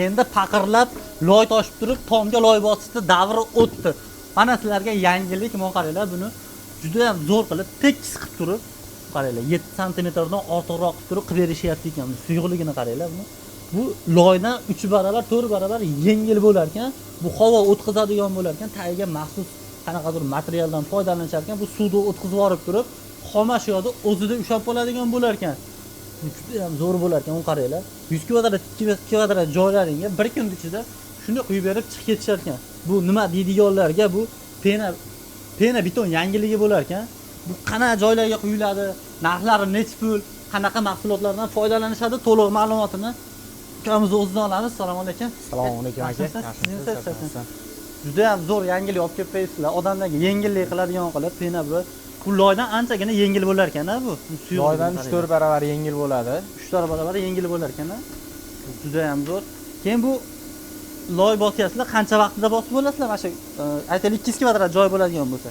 endi paqirlab loy toshib turib tomga loy bosishni davri o'tdi. Mana sizlarga yangilik, mana qaranglar, buni juda ham zo'r qilib tekis qilib turib, qaranglar 7 sm dan ortiqroq qilib turib berishyapti ekan. Suyuqligini qaranglar buni. Bu loydan 3 barobar, 4 barobar yengil bo'lar ekan. Bu havo o'tkazadigan bo'lar ekan. Tagiga maxsus qanaqadir materialdan foydalanishar ekan. Bu suvni o'tkazib yorib turib, xomashyo yo'qda o'zida ushlab qoladigan bo'lar ekan. Juda ham zo'r bo'lar ekan, uni qaranglar. 100 kvadrat, 200 kvadrat joylaringga bir kun ichida shuni quyib berib chiqib ketishar ekan. Bu nima deydiganlarga bu pena beton yangiligi bo'lar ekan. Bu qanaqa joylarga quyiladi, narxlari necha pul, qanaqa mahsulotlardan foydalanishadi, to'liq ma'lumotini ukamiz o'zidan olamiz. Assalomu alaykum. Assalomu alaykum aka. Juda ham zo'r yangilik olib kelib qo'yibsizlar. Odamlarga yengillik qiladigan qilib, pena bu loydan anchagina yengil bo'lar ekan-a bu. Loydan 3-4 barobar yengil bo'ladi. 3 barobar yengil bo'lar ekan-a. Juda ham zo'r. Keyin bu loy bosyapsizlar, qancha vaqtida bosib bo'lasizlar? Mana shu aytaylik 200 kvadrat joy bo'ladigan bo'lsa.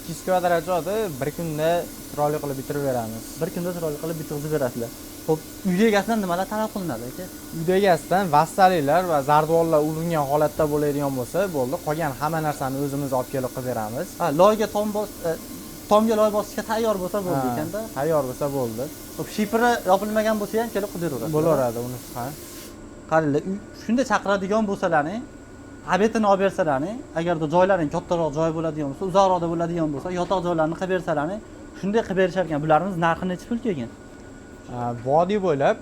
200 kvadrat joyni bir kunda chiroyli qilib bitirib beramiz. Bir kunda chiroyli qilib bitirib berasizlar. Xo'p, uy egasidan nimalar talab qilinadi aka? Uy egasidan vassaliklar va zardvorlar urilgan holatda bo'ladigan bo'lsa, bo'ldi. Qolgan hamma narsani o'zimiz olib kelib qilib beramiz. Loyga tomga loy bosishga tayyor bo'lsa bo'ldi ekanda. Tayyor bo'lsa bo'ldi. Xo'p, shifri yopilmagan bo'lsa ham kelib qilib beraveradi. Bo'laveradi unisi ham. Qaranglar, shunda chaqiradigan bo'lsalarni, abetini olib bersalarni, agarda joylaring kattaroq joy bo'ladigan bo'lsa, uzoqroqda bo'ladigan bo'lsa, yotoq joylarni qilib bersalarni, shunday qilib berishar ekan. Bularimiz narxi necha pul kelgan? Vodiy bo'ylab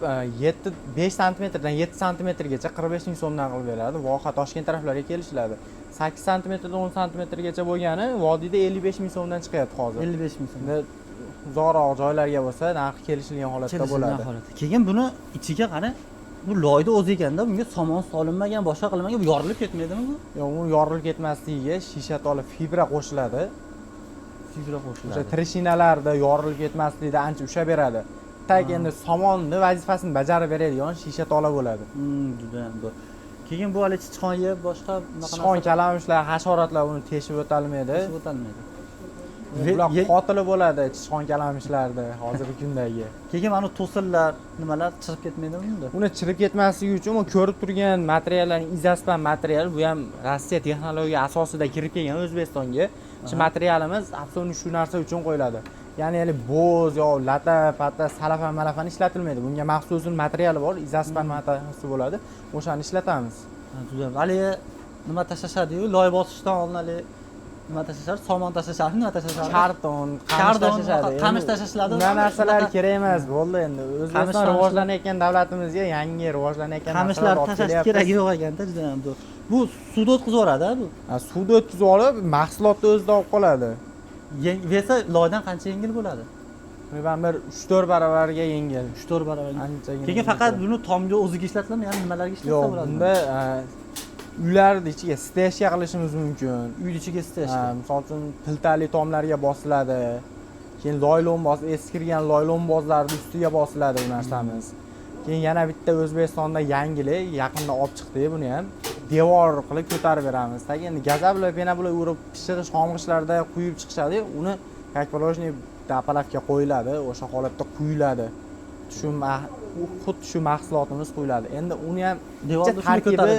5 sm dan 7 sm gacha 45 ming so'mdan qilib beradi. Voha Toshkent taraflariga kelishiladi. 8 sm dan 10 sm gacha bo'lgani vodiyda 55 ming so'mdan chiqyapti hozir. 55 ming so'm. Uzoqroq joylarga bo'lsa, narxi kelishilgan holatda bo'ladi. Keyin buni ichiga qara, bu loyda o'zi ekanda, bunga somon solinmagan, boshqa qilinmagan, bu yorilib ketmaydimi bu? Yo'q, u yorilib ketmasligiga shisha toli fibra qo'shiladi. Fibra qo'shiladi. O'sha trishinalarda yorilib ketmasligida ancha ushlab beradi. Tak endi somonni vazifasini bajarib beradigan shisha tola bo'ladi. Juda ham zo'r. Keyin bu hali chichqon yeb, boshqa chichqon, kalamushlar, hasharotlar uni teshib o'talmaydi. Teshib o'talmaydi. Bular qotili bo'ladi chichqon kalamushlarda hozirgi kundagi. Keyin mana to'sinlar, nimalar chirib ketmaydimi bunda? Uni chirib ketmasligi uchun u ko'rib turgan materiallarning izospan material, bu ham Rossiya texnologiya asosida kirib kelgan O'zbekistonga. Shu materialimiz absolut shu narsa uchun qo'yiladi. Ya'ni bo'z yo lata, patta, salafan ishlatilmaydi. Bunga maxsus materiali bor, izospan materiali bo'ladi. O'shani ishlatamiz. Juda. Hali nima tashlashadi-yu, loy bosishdan oldin hali nima tashlashadi? Somon tashlashadi, nima tashlashadi? Karton, qamish tashlashadi. Qamish tashlashadi. Bunday narsalar kerak emas, bo'ldi endi. O'zbekiston rivojlanayotgan davlatimizga yangi rivojlanayotgan qamishlar tashlash kerak yo'q ekanda, juda ham zo'r. Bu suvda o'tkazib yuboradi-a bu? Suvda o'tkazib olib, mahsulotni o'zida olib qoladi. Versa loydan qancha yengil bo'ladi? Men bir 3-4 barobarga yengil. 3-4 barobar. Anchagina. Keyin faqat buni tomga o'ziga ishlatiladimi, ya'ni nimalarga ishlatsa bo'ladi? Yo'q, bunda uylarning ichiga steshga qilishimiz mumkin. Uyning ichiga steshga. Misol uchun piltali tomlarga bosiladi. Keyin loylonboz, eskirgan loylonbozlarning ustiga bosiladi bu narsamiz. Keyin yana bitta O'zbekistonda yangilik, yaqinda olib chiqdik buni ham. Devor qilib ko'tarib beramiz. Tagi endi gaza bilan, pena bilan urib pishirish xomg'ichlarda quyib chiqishadi. Uni как положено dapalavga qo'yiladi, o'sha holatda quyiladi. Xuddi shu mahsulotimiz quyiladi. Endi uni ham tarkibi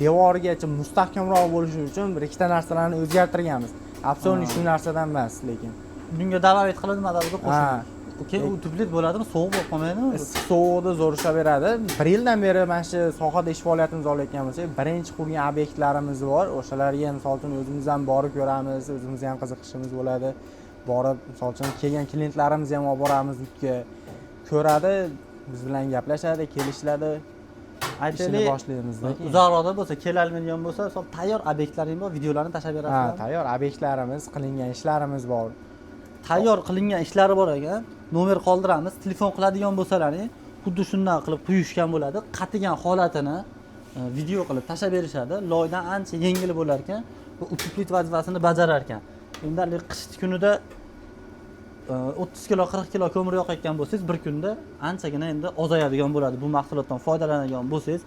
devorgacha mustahkamroq bo'lishi uchun bir ikkita narsalarni o'zgartirganmiz. Absolut shu narsadan emas, lekin bunga da'vat qilinadi, madalga qo'shiladi. Keyin u tublit bo'ladimi, sovuq bo'lib qolmaydimi? Sovuqda zo'r ishlab beradi. 1 yildan beri mana shu sohada ish faoliyatimizni olayotgan bo'lsak, birinchi qurgan obyektlarimiz bor. O'shalarga ham misol uchun o'zimiz ham borib ko'ramiz, o'zimiz ham qiziqishimiz bo'ladi. Borib, misol uchun kelgan klientlarimizni ham olib boramiz uyga. Ko'radi, biz bilan gaplashadi, kelishadi. Aytaylik, boshlaymiz. Uzoqroqda bo'lsa, kelolmaydigan bo'lsa, tayyor obyektlaring bor, videolarni tashlab berasizlar. Tayyor obyektlarimiz, qilingan ishlarimiz bor. Tayyor qilingan ishlari bor ekan. Nomer qoldiramiz. Telefon qiladigan bo'lsalaring, xuddi shunday qilib quyishgan bo'ladi. Qatigan holatini video qilib tashlab berishadi. Loydan ancha yengil bo'lar ekan, bu utublit vazifasini bajarar ekan. Endi qish kunida 30 kilo, 40 kilo ko'mir yoqayotgan bo'lsangiz, bir kunda anchagina endi ozayadigan bo'ladi. Bu mahsulotdan foydalanadigan bo'lsangiz,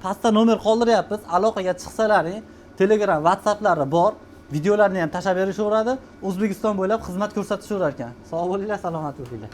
pastda nomer qoldiryapmiz. Aloqaga chiqsalaring, Telegram, WhatsApplari bor. Videolarni ham tashlab berishaveradi. O'zbekiston bo'ylab xizmat ko'rsatishaverar ekan. Sog' bo'linglar, salomat bo'linglar.